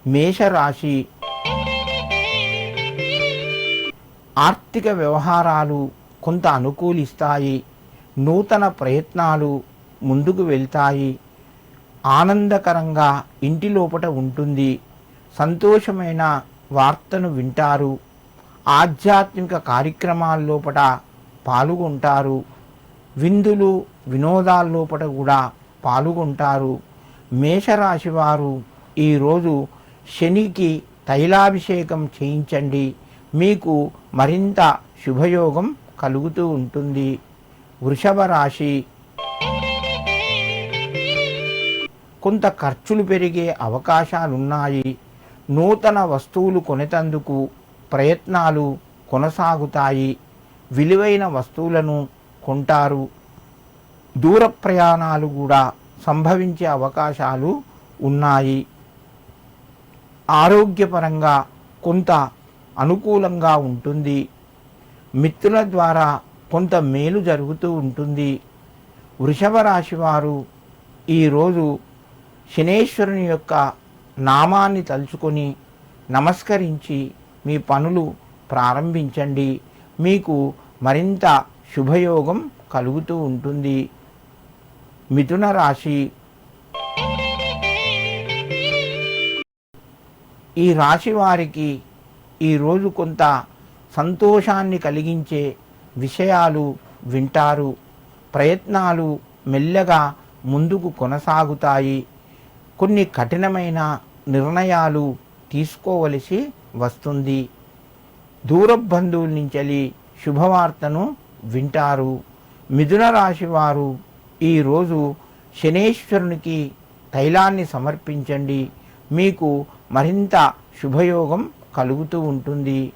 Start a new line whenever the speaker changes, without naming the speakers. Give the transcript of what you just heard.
మేషరాశి ఆర్థిక వ్యవహారాలు కొంత అనుకూలిస్తాయి. నూతన ప్రయత్నాలు ముందుకు వెళ్తాయి. ఆనందకరంగా ఇంటి లోపట ఉంటుంది. సంతోషమైన వార్తను వింటారు. ఆధ్యాత్మిక కార్యక్రమాల లోపట పాల్గొంటారు. విందులు వినోదాల లోపట కూడా పాల్గొంటారు. మేషరాశి వారు ఈరోజు శనికి తైలాభిషేకం చేయించండి. మీకు మరింత శుభయోగం కలుగుతూ ఉంటుంది. వృషభ రాశి కొంత ఖర్చులు పెరిగే అవకాశాలున్నాయి. నూతన వస్తువులు కొనేటందుకు ప్రయత్నాలు కొనసాగుతాయి. విలువైన వస్తువులను కొంటారు. దూర ప్రయాణాలు కూడా సంభవించే అవకాశాలు ఉన్నాయి. ఆరోగ్యపరంగా కొంత అనుకూలంగా ఉంటుంది. మిత్రుల ద్వారా కొంత మేలు జరుగుతూ ఉంటుంది. వృషభ రాశి వారు ఈరోజు శనేశ్వరుని యొక్క నామాన్ని తలుచుకొని నమస్కరించి మీ పనులు ప్రారంభించండి. మీకు మరింత శుభయోగం కలుగుతూ ఉంటుంది. మిథున రాశి ఈ రాశి వారికి ఈరోజు కొంత సంతోషాన్ని కలిగించే విషయాలు వింటారు. ప్రయత్నాలు మెల్లగా ముందుకు కొనసాగుతాయి. కొన్ని కఠినమైన నిర్ణయాలు తీసుకోవలసి వస్తుంది. దూర బంధువుల నుంచి శుభవార్తను వింటారు. మిథున రాశి వారు ఈరోజు శనేశ్వరునికి తైలాన్ని సమర్పించండి. మీకు మరింత శుభయోగం కలుగుతూ ఉంటుంది.